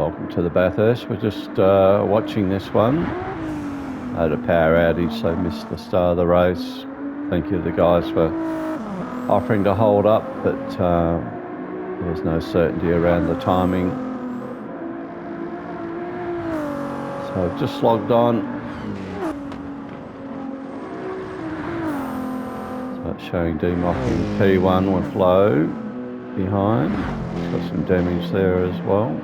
Welcome to the Bathurst. We're just watching this one. Had a power outage, so missed the start of the race. Thank you to the guys for offering to hold up, but there was no certainty around the timing. So I've just logged on. So it's showing democking P1 with low behind. It's got some damage there as well.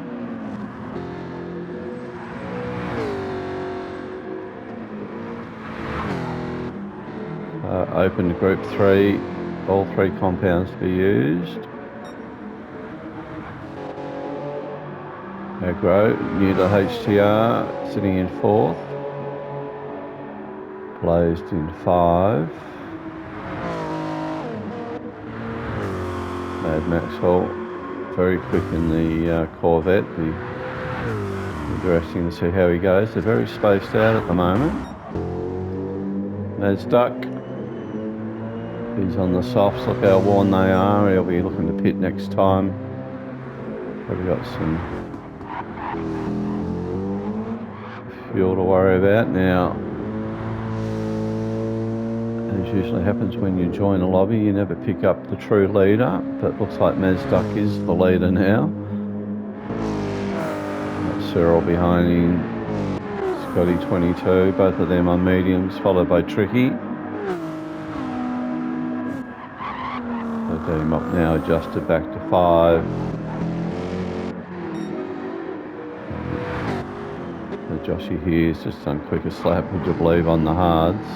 Open to group 3, all 3 compounds to be used. Aggro, new to HTR, sitting in 4th. Blazed in 5. Mad Maxwell, very quick in the Corvette. Be interesting to see how he goes. They're very spaced out at the moment. There's Duck. He's on the softs. Look how worn they are. He'll be looking to pit next time. Probably got some fuel to worry about now. As usually happens when you join a lobby, you never pick up the true leader, but looks like Mazduck is the leader now. Cyril behind him, Scotty 22, both of them on mediums, followed by Tricky. The D-Mock now adjusted back to 5. Joshy here has just done quicker slap, would you believe, on the hards.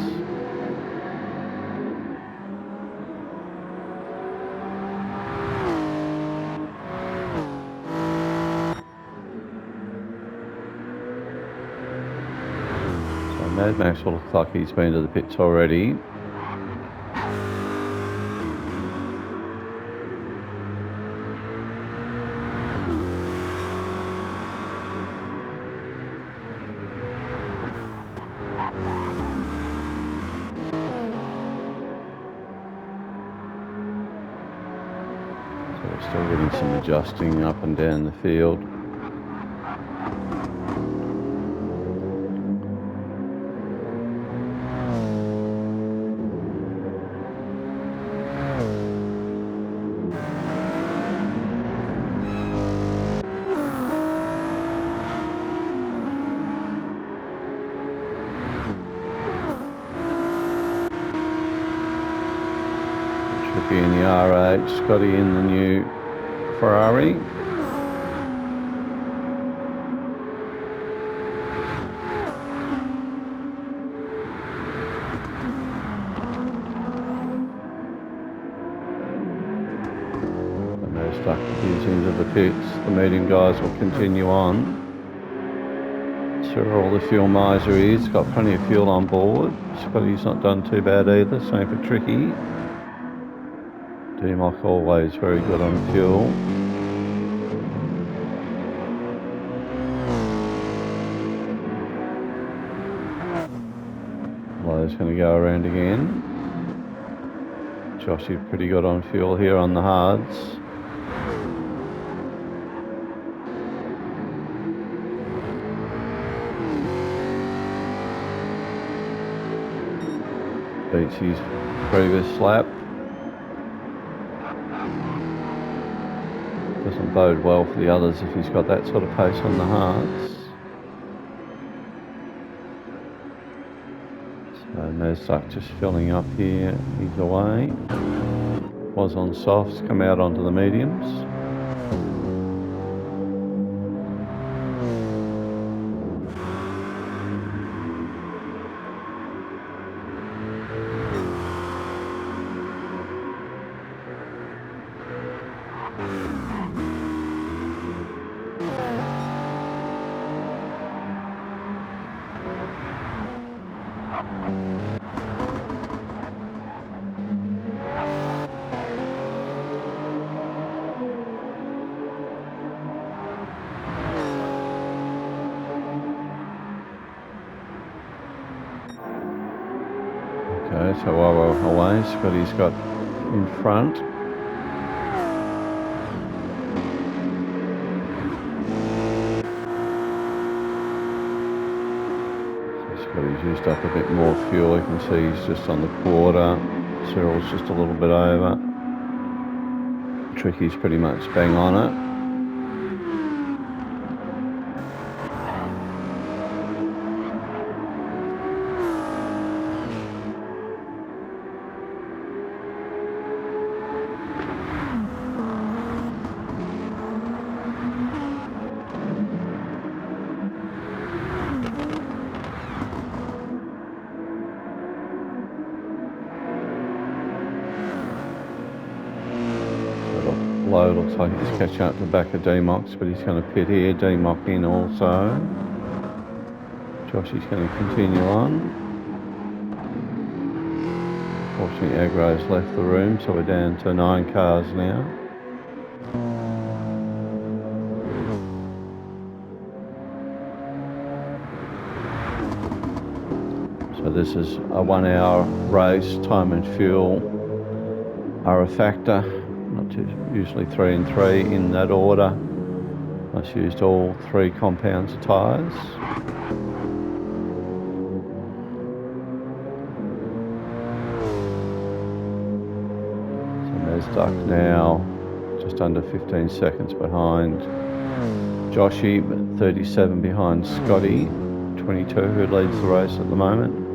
So Mad Max will look like he's been to the pits already. Still getting some adjusting up and down the field. Tricky in the R8, Scotty in the new Ferrari. And they're stuck his into the pits. The medium guys will continue on. Cyril, the fuel miser, he's got plenty of fuel on board. Scotty's not done too bad either, same for Tricky. D-Mock always very good on fuel. Low's going to go around again. Joshy pretty good on fuel here on the hards. Beats his previous lap. Doesn't bode well for the others if he's got that sort of pace on the hards. So Mazduck just filling up here, he's away. Was on softs, come out onto the mediums. Okay, so while we're away, Scotty's got in front. used up a bit more fuel. You can see he's just on the quarter. Cyril's just a little bit over. Tricky's pretty much bang on it. Low looks like he's catching up to the back of D-Mox, but he's going to pit here. D-Mox in also. Joshy's going to continue on. Fortunately, Agro's left the room, so we're down to 9 cars now. So this is a 1 hour race. Time and fuel are a factor. Usually 3 and 3 in that order. I used all 3 compounds of tyres. So Mesduck now just under 15 seconds behind Joshy, but 37 behind Scotty, 22, who leads the race at the moment.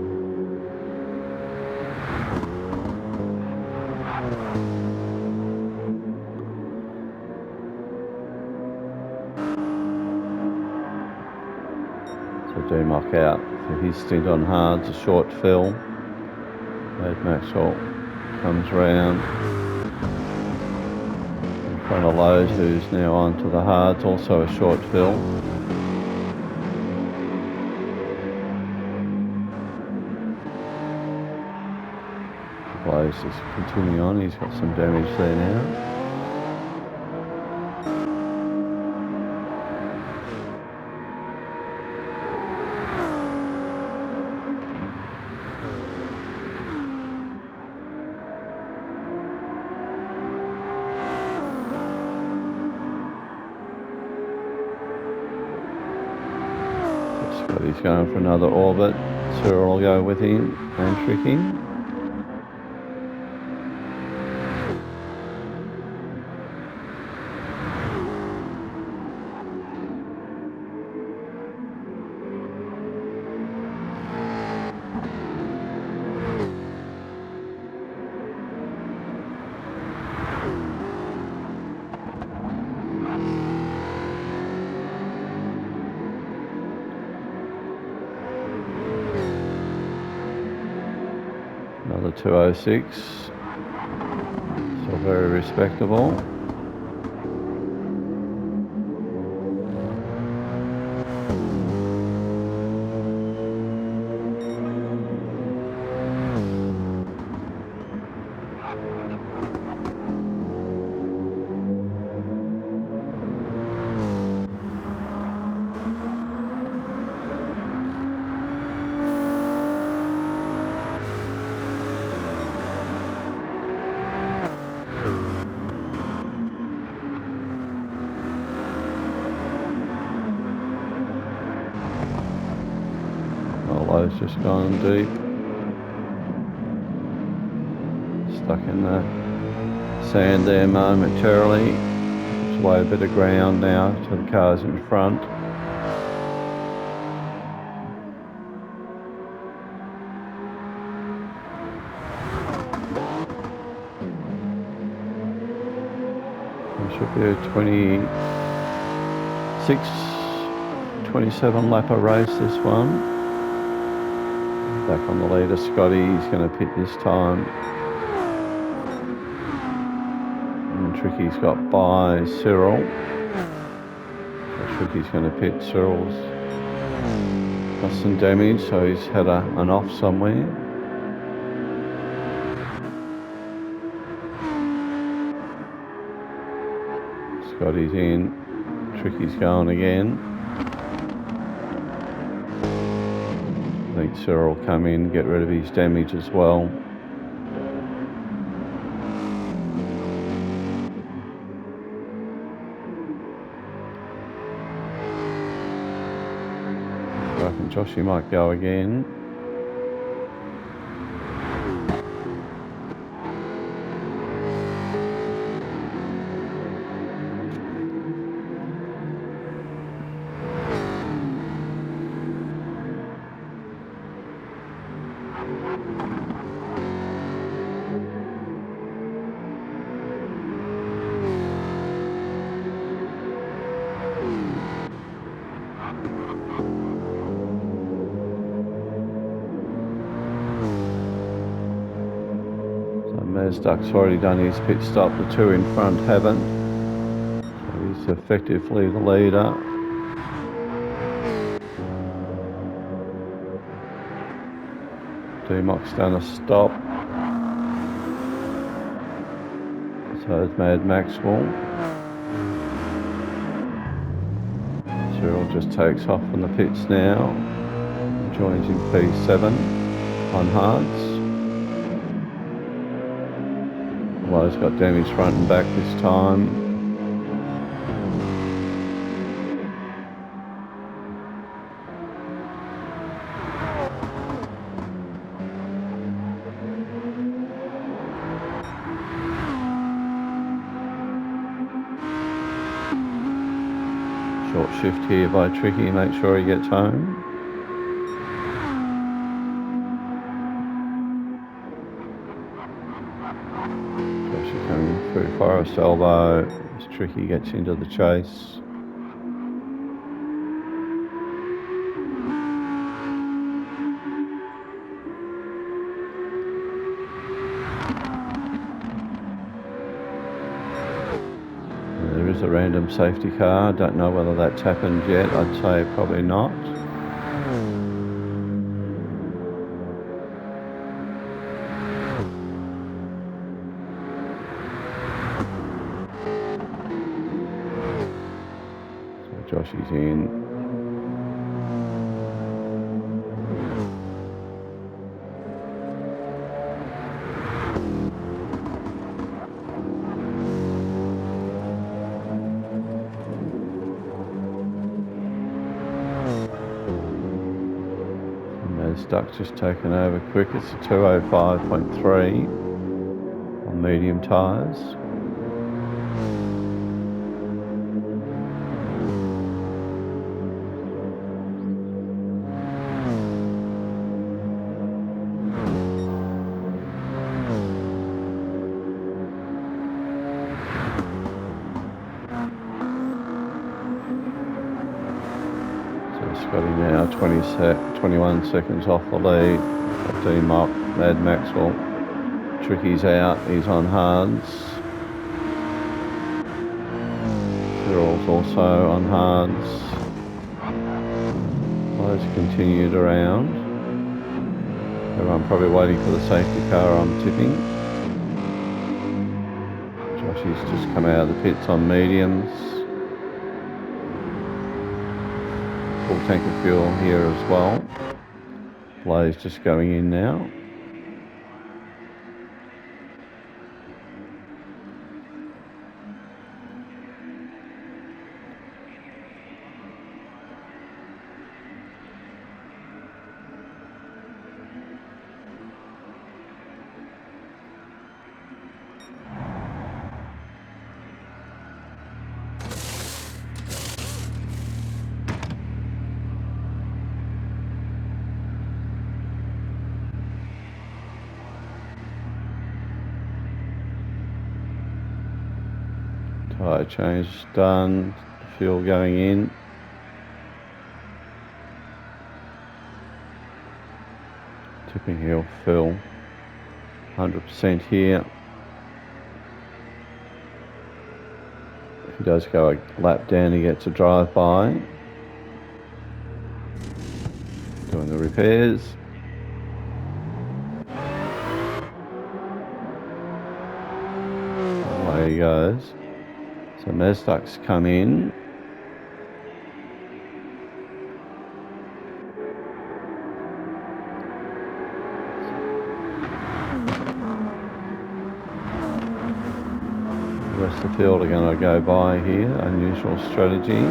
D-Mock out for his stint on hards, a short fill. Mad Maxwell comes round in front of Lowe's, who's now on to the hards, also a short fill. Lowe's is continuing on, he's got some damage there now. He's going for another orbit. Cyril will go with him and Tricky. Another 206, still very respectable. Lowe's just gone deep. Stuck in the sand there momentarily. It's away a bit of ground now to the cars in front. It should be a 27 lapper race, this one. Back on the leader, Scotty, he's going to pit this time. And Tricky's got by Cyril. So Tricky's going to pit. Cyril's got some damage, so he's had an off somewhere. Scotty's in. Tricky's going again. I think Cyril will come in, get rid of his damage as well. I reckon Joshy might go again. Mazduck's already done his pit stop, the two in front haven't. So he's effectively the leader. D-Mock's done a stop. So is Mad Maxwell. Cyril just takes off from the pits now. Joins in P7 on hards. Although he's got damage front and back this time. Short shift here by Tricky, make sure he gets home. Joshie coming through Forest Elbow as Tricky gets into the chase. There is a random safety car, don't know whether that's happened yet, I'd say probably not. So Joshie's in. Duck's just taken over quick. It's a 205.3 on medium tyres. Scotty now 21 seconds off the lead. D-Mock, Mad Maxwell. Tricky's out, he's on hards. Cyril's also on hards. Those continued around. Everyone probably waiting for the safety car, I'm tipping. Joshie's just come out of the pits on mediums. Full tank of fuel here as well. Blaze just going in now. Tyre change done, fuel going in. Tipping he'll fill 100% here. If he does go a lap down, he gets a drive-by. Doing the repairs. Away he goes. So Mazduck's come in. The rest of the field are going to go by here. Unusual strategy.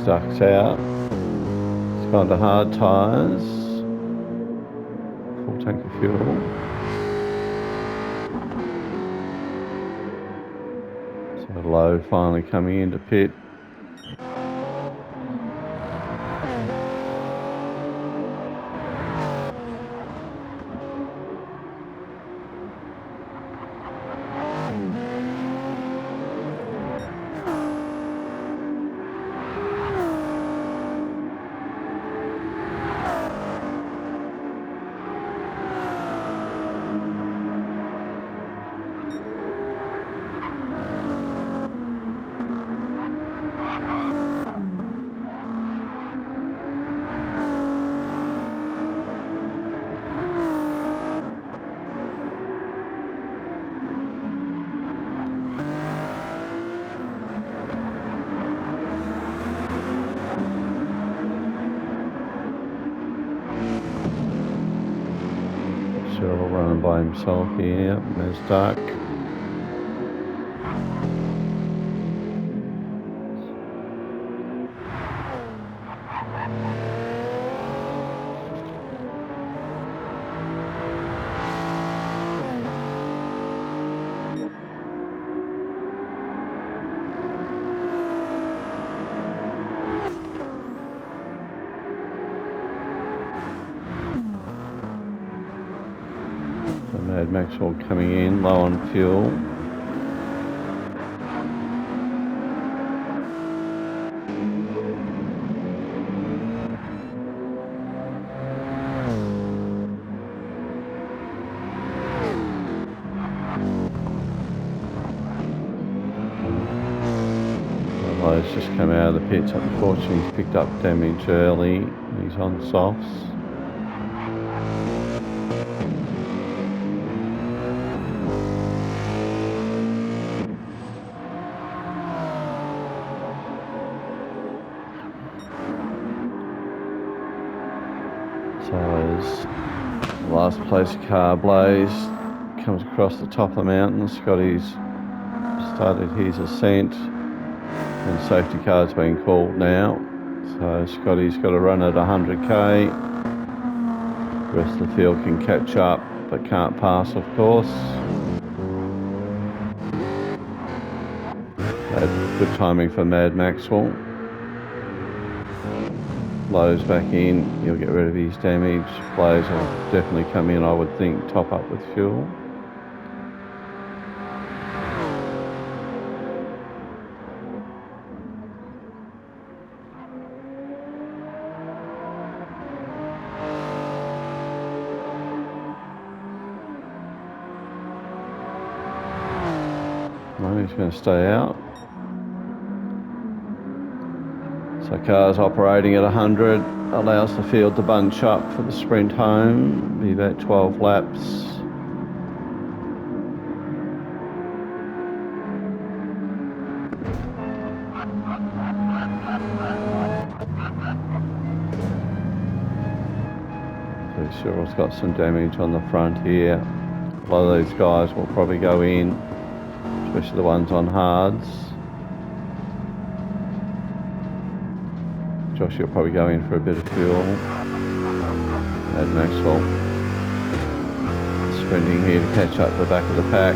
Ducks out. It's gone to hard tyres. Full tank of fuel. So Lowe finally coming into pit. Cheryl running by himself here. There's Dark. So Mad Maxwell coming in, low on fuel. Lowe's just come out of the pits. Unfortunately, he's picked up damage early. He's on softs. So as the last place car Blaze comes across the top of the mountain, Scotty's started his ascent and safety car's been called now. So Scotty's got to run at 100k. The rest of the field can catch up but can't pass, of course. Good timing for Mad Maxwell. Lowe's back in, he'll get rid of his damage. Blaze will definitely come in, I would think, top up with fuel. No, he's going to stay out. So cars operating at 100 allows the field to bunch up for the sprint home. Be about 12 laps. So Cyril's got some damage on the front here. A lot of these guys will probably go in, especially the ones on hards. Josh will probably go in for a bit of fuel. Mad Maxwell sprinting here to catch up the back of the pack.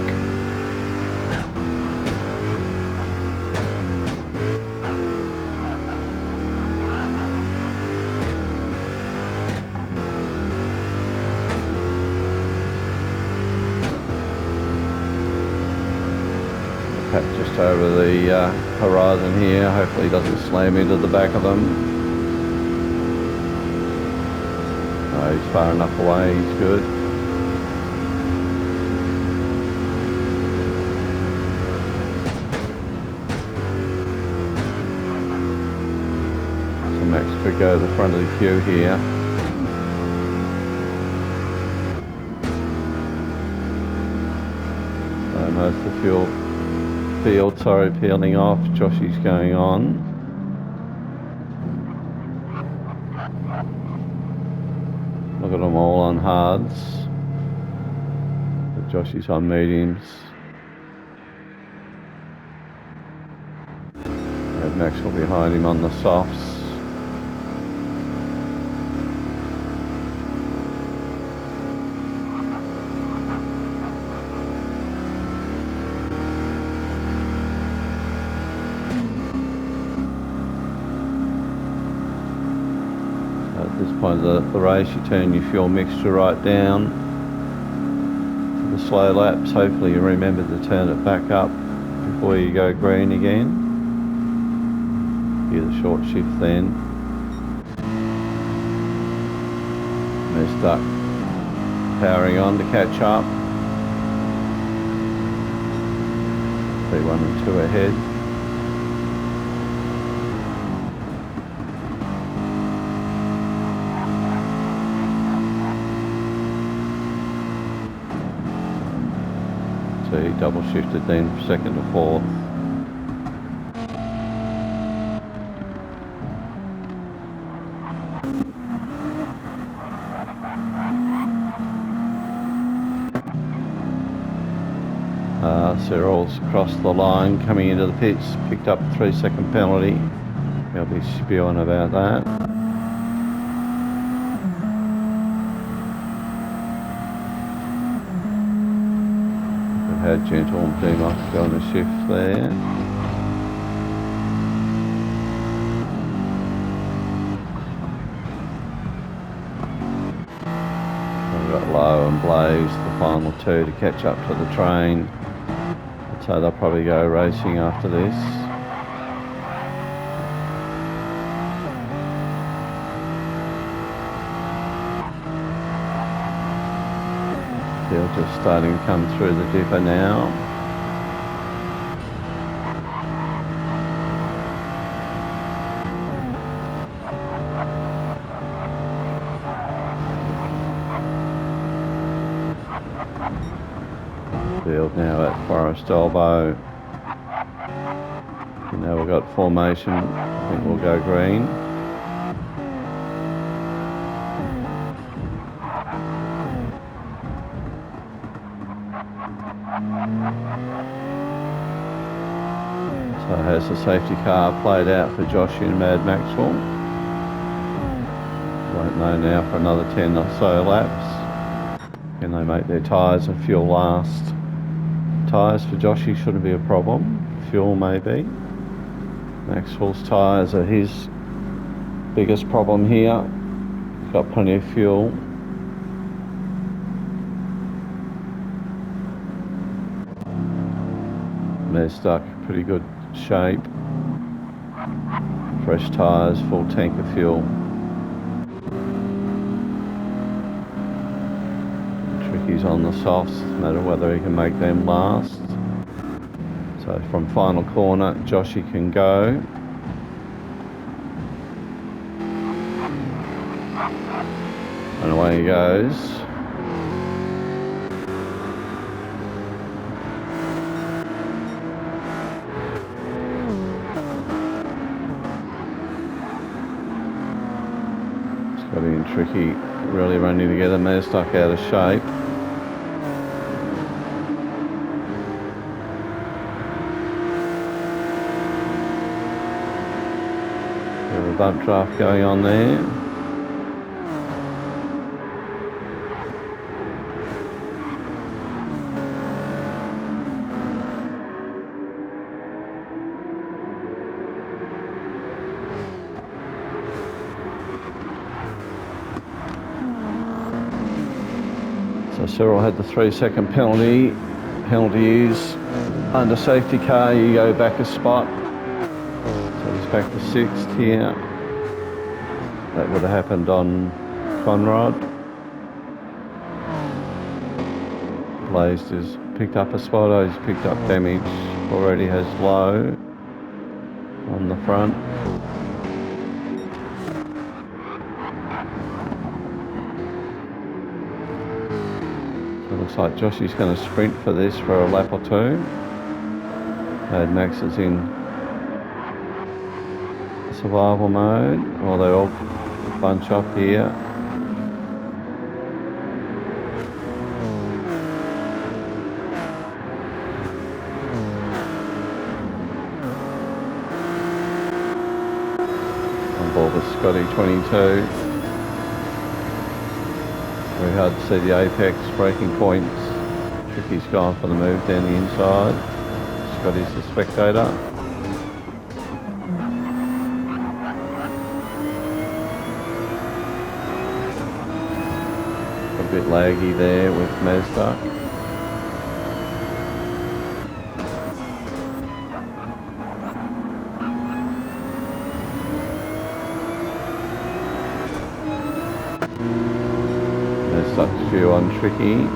The pack just over the horizon here. Hopefully he doesn't slam into the back of them. He's far enough away, he's good. So Max could go to the front of the queue here. So most of the field, peeling off. Joshy's going on. Look at them all on hards. But Joshy's on mediums. Mad Maxwell behind him on the softs. point of the race, you turn your fuel mixture right down. The slow laps, hopefully you remember to turn it back up before you go green again. Do the short shift then. There's Duck powering on to catch up. P1 and 2 ahead. So he double shifted then from second to fourth. Cyril's across the line coming into the pits, picked up a 3-second penalty. He'll be spewing about that. We've had Gentle and Demock go on the shift there. We've got Lowe and Blaze, the final two, to catch up to the train. So they'll probably go racing after this. They're just starting to come through the dipper now. Field now at Forest Elbow. And now we've got formation. I think we'll go green. So has the safety car played out for Joshy and Mad Maxwell? Won't know now for another 10 or so laps. Can they make their tyres and fuel last? Tyres for Joshy shouldn't be a problem. Fuel maybe. Maxwell's tyres are his biggest problem here. He's got plenty of fuel. They're stuck, pretty good shape. Fresh tyres, full tank of fuel. Tricky's on the softs, no matter whether he can make them last. So from final corner, Joshy can go. And away he goes. Scotty and Tricky really running together. They're stuck out of shape. Bit of a bump draft going on there. So Cyril had the 3-second penalty. Penalty is under safety car, you go back a spot. So he's back to 6th here. That would have happened on Conrad. Blazed has picked up a spot. Oh, he's picked up damage. Already has Low on the front. Looks like Joshy's going to sprint for this for a lap or two. Mad Max is in survival mode. Well, they all bunch up here. On board with Scotty 22. Very hard to see the apex braking points. Tricky's gone for the move down the inside. Scotty's the spectator. laggy there with Mazda. Mazda's due on Tricky.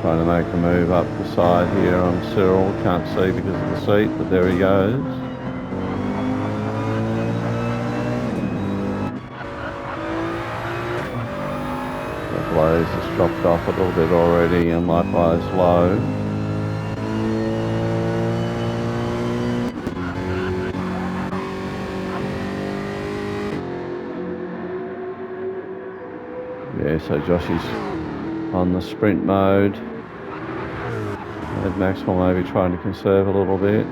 Trying to make a move up the side here on Cyril. Can't see because of the seat, but there he goes. The Blaze has dropped off a little bit already, and likewise Low. Yeah, so Joshy's on the sprint mode. And Maxwell maybe trying to conserve a little bit.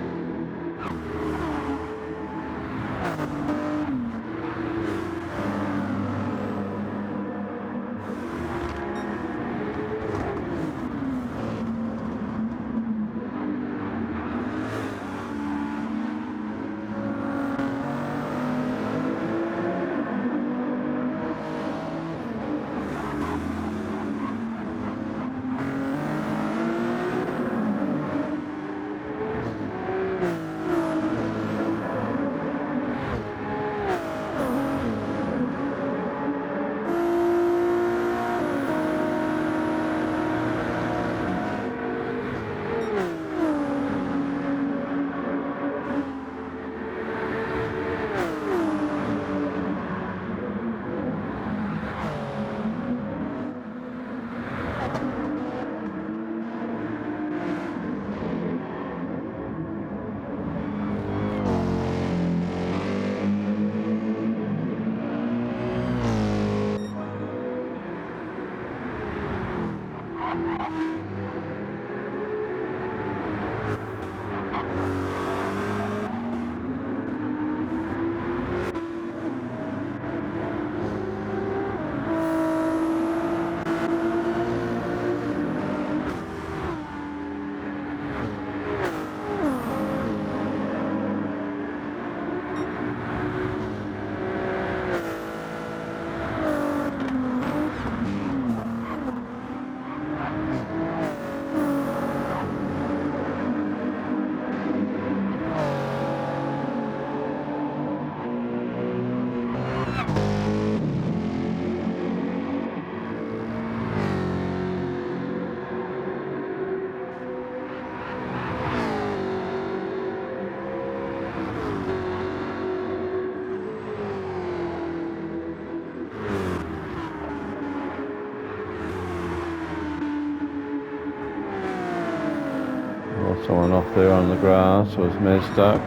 Someone off there on the grass was Mazda.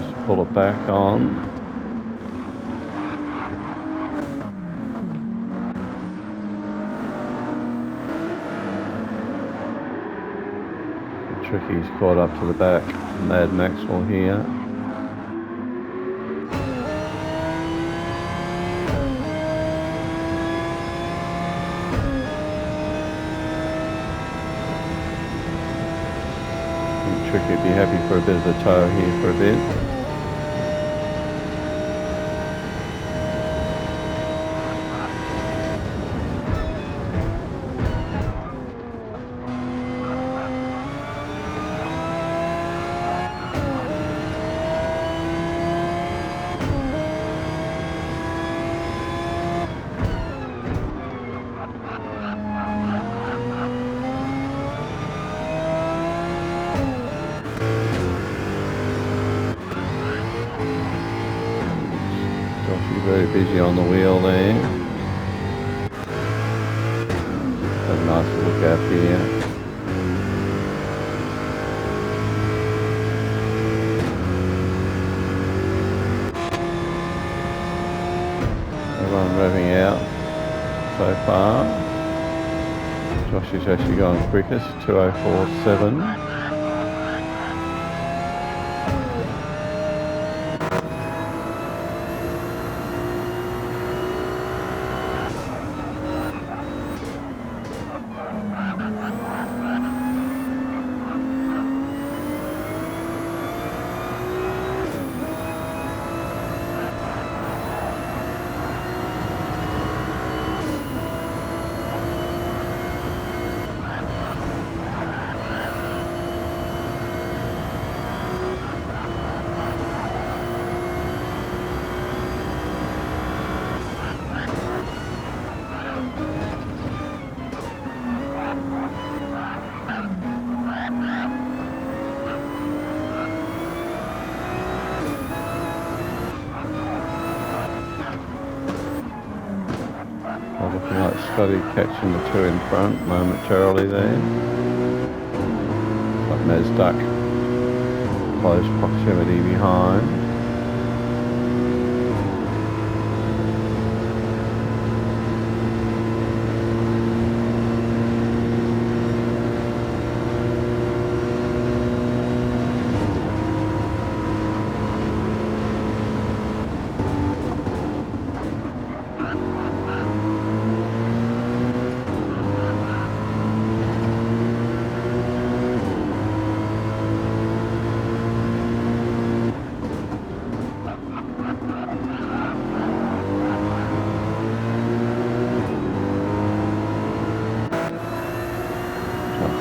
Just pull it back on. Tricky's caught up to the back. Mad Maxwell here. Tricky would be happy for a bit of a tow here for a bit. Very busy on the wheel there. Have a nice little gap here. Everyone revving out so far. Josh is actually going quickest, 2:04.7. Scotty catching the two in front momentarily there. But Mazduck close proximity behind.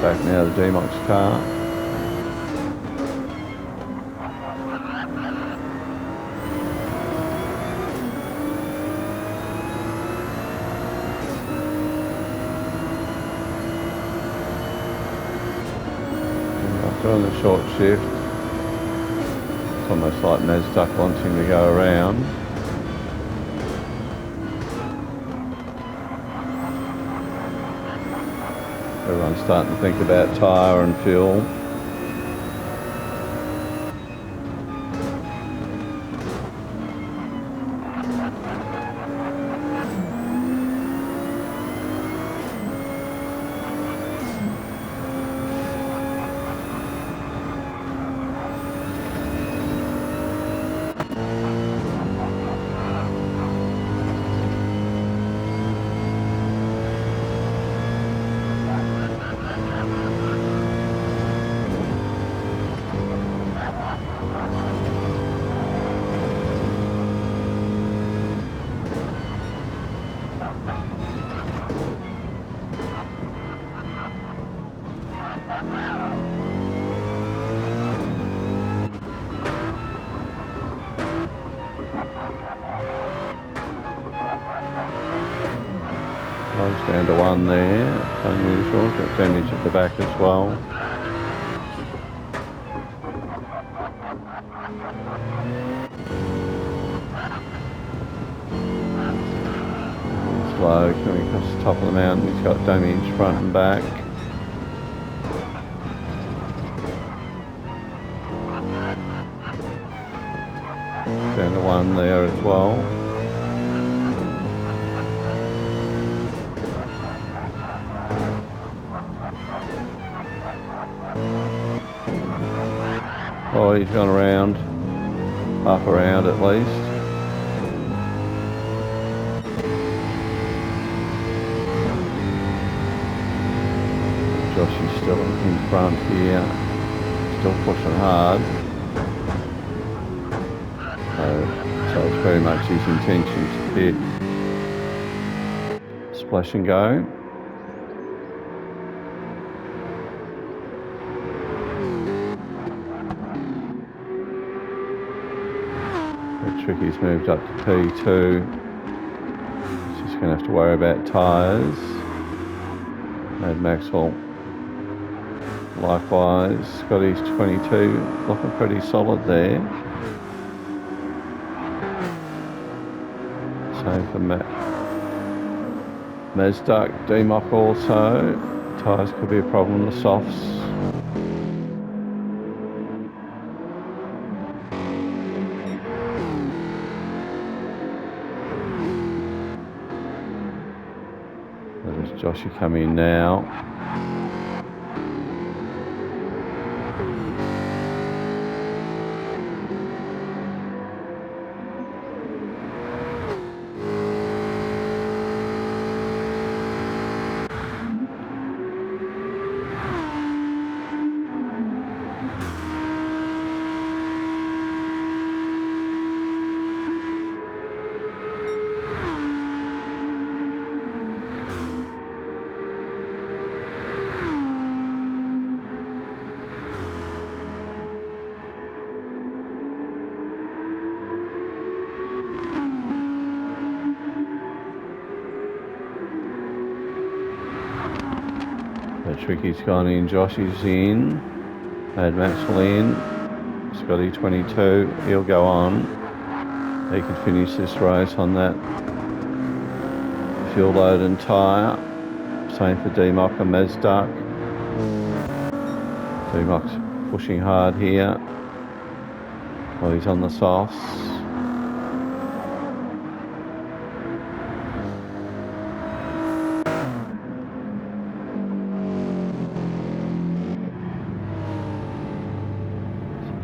Back now, the D-Mox car. Doing the short shift. It's almost like Mazduck wanting to go around. Everyone's starting to think about tyre and fuel. Close down to one there. It's unusual. Got damage at the back as well. Slow coming across the top of the mountain. He's got damage front and back. Down to one there as well. Oh, he's gone around, up around at least. Josh is still in front here, still pushing hard. So it's very much his intention to hit splash and go. Tricky's moved up to P2. He's just going to have to worry about tyres. And Maxwell likewise. Scotty's 22, looking pretty solid there. Same for Mazduck, D-Mock also. Tyres could be a problem, the softs. There's Joshy coming in now. Tricky's gone in, Josh is in, Mad Maxwell in, Scotty 22, he'll go on. He could finish this race on that fuel load and tyre. Same for D-Mock and Mazduck. D-Mock's pushing hard here. Well, he's on the softs.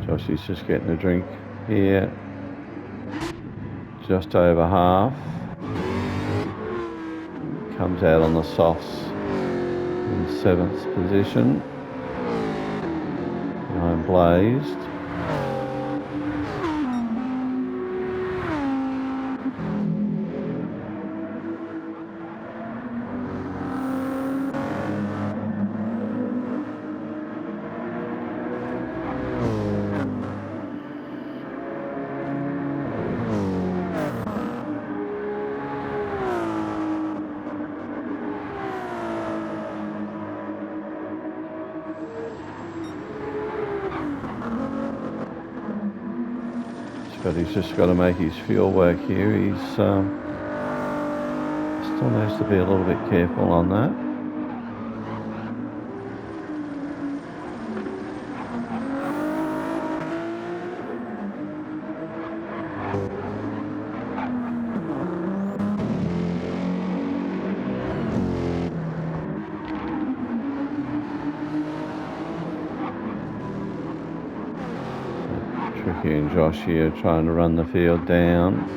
Joshy's just getting a drink here. Just over half. Comes out on the softs in 7th position. Behind Blazed. But he's just got to make his fuel work here. He's still needs to be a little bit careful on that. Tricky and Josh here trying to run the field down.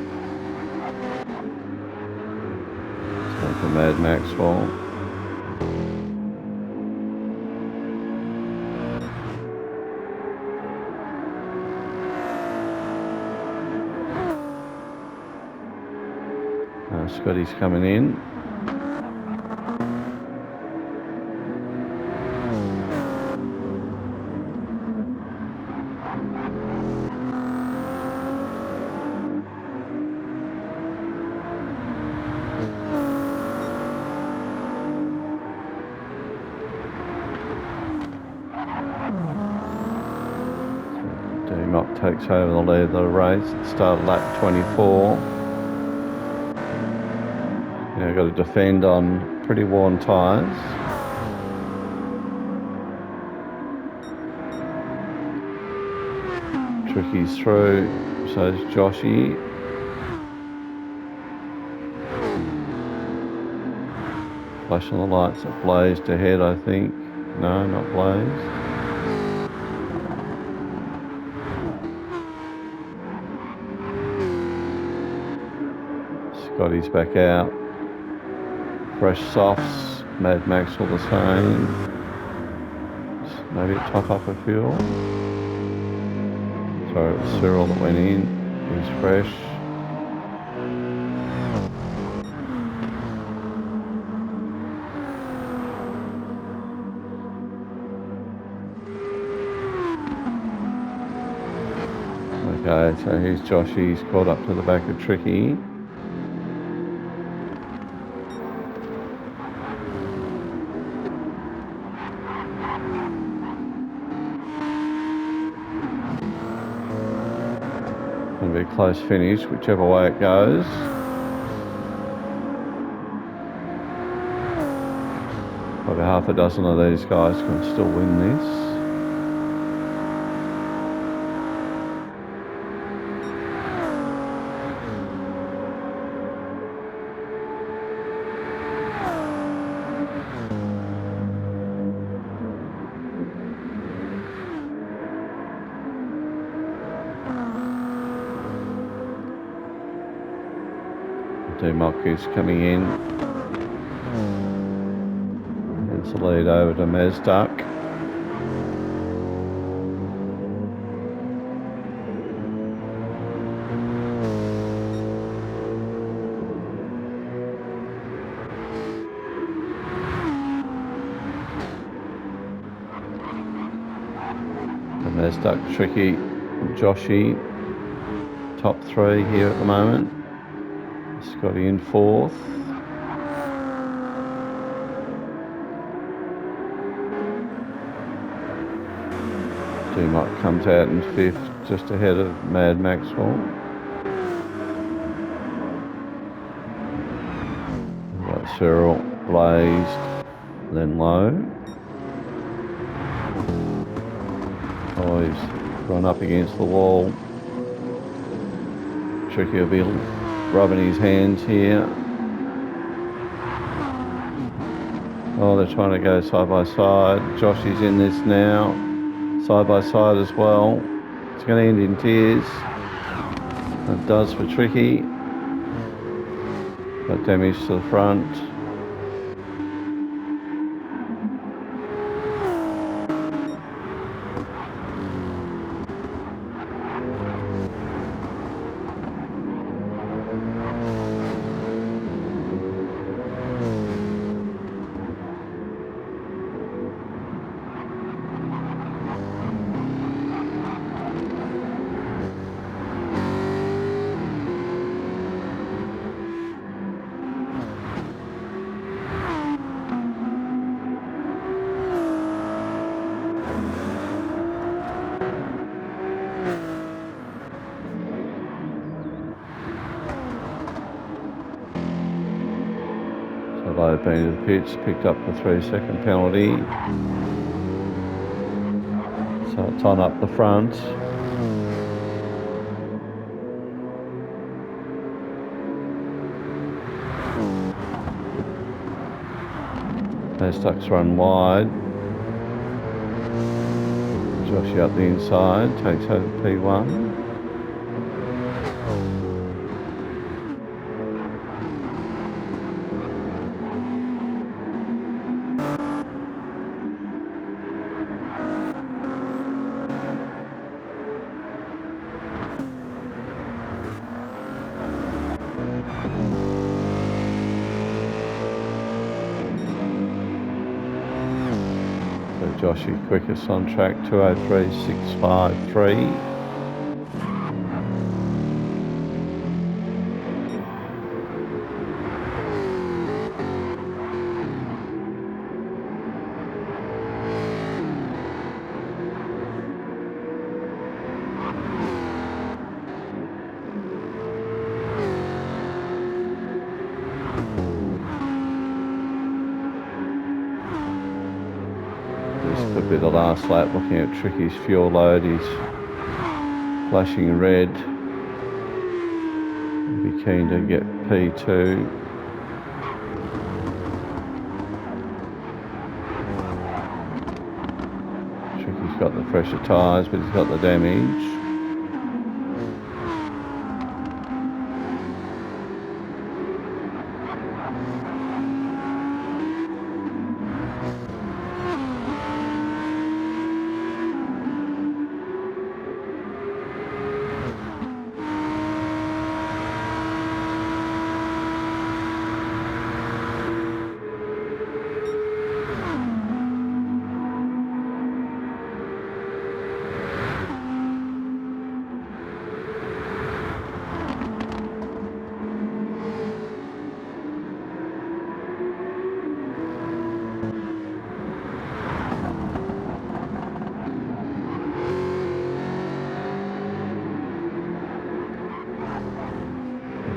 Time for Mad Maxwell. Scotty's coming in. D-Mock takes over the lead of the race. It started lap 24. Now got to defend on pretty worn tyres. Tricky's through, so's Joshy. Flashing the lights at Blazed ahead, I think. No, not Blazed. Scotty's back out. Fresh softs, Mad Maxwell the same. Maybe a top up of fuel. Sorry, it was Cyril that went in. He's fresh. Okay, so here's Joshy. He's caught up to the back of Tricky. Going to be a close finish, whichever way it goes. Probably half a dozen of these guys can still win this. D-Mock is coming in. It's the lead over to Mazduck. Mazduck, Tricky, Joshy, top three here at the moment. Scotty in 4th. D-Mock comes out in 5th, just ahead of Mad Maxwell. Cyril blazed, then low. Oh, he's gone up against the wall. Tricky will be rubbing his hands here. Oh, they're trying to go side by side. Josh is in this now. Side by side as well. It's going to end in tears. It does for Tricky. Got damage to the front. Low been to the pitch, picked up the 3-second penalty. So it's on up the front. Those ducks run wide. Joshy up the inside, takes over P1. Joshy quickest on track, 2:03.653. Could be the last lap. Looking at Tricky's fuel load, he's flashing red. He'll be keen to get P2. Tricky's got the fresher tyres, but he's got the damage.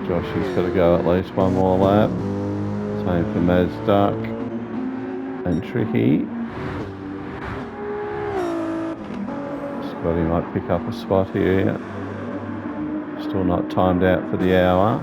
Joshy's got to go at least one more lap. Same for Mazduck and Tricky. Scotty might pick up a spot here. Still not timed out for the hour.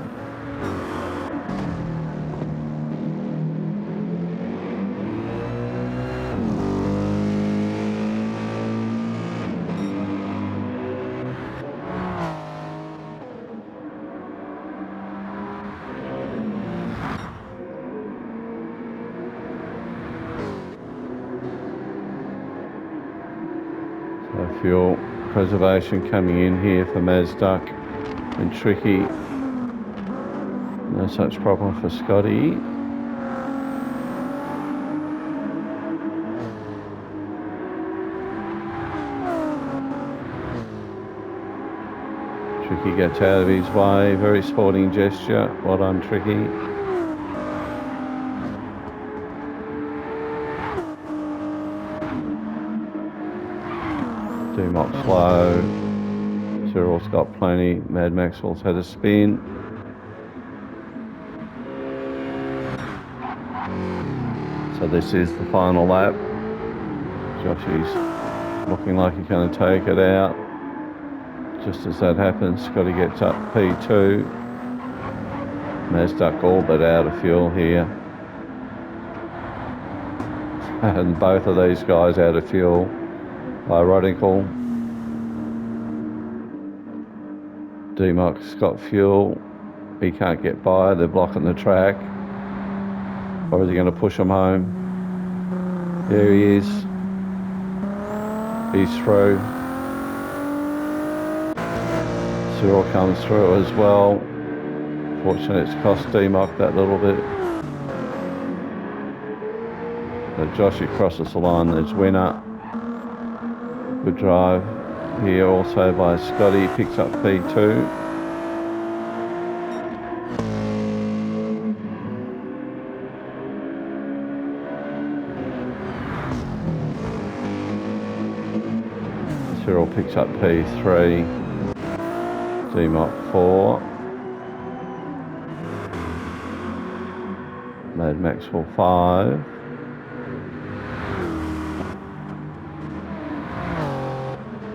Fuel preservation coming in here for Mazduck and Tricky. No such problem for Scotty. Tricky gets out of his way. Very sporting gesture. Well done, Tricky. Dumont slow. Cyril's got plenty. Mad Maxwell's had a spin. So this is the final lap. Joshy's looking like he's going to take it out. Just as that happens, Scotty gets up P2. Mazduck all but out of fuel here. And both of these guys out of fuel. Ironical. D-Mock's got fuel. He can't get by. They're blocking the track. Or is he going to push him home? There he is. He's through. Cyril comes through as well. Fortunately, it's cost D-Mock that little bit. So Joshy crosses the line. There's winner. Good drive here also by Scotty. Picks up P2. Cyril picks up P3, D-Mock 4, Mad Maxwell 5,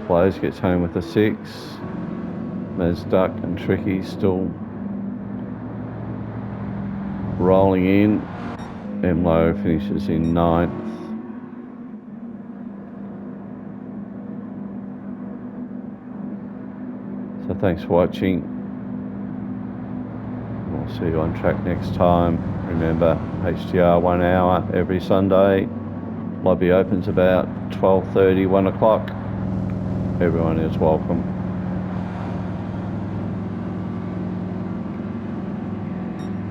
Blaze gets home with a 6, Mazduck and Tricky still rolling in, Mlo finishes in 9th. So thanks for watching. We'll see you on track next time. Remember, HDR 1 hour every Sunday. Lobby opens about 12:30, 1 o'clock. Everyone is welcome.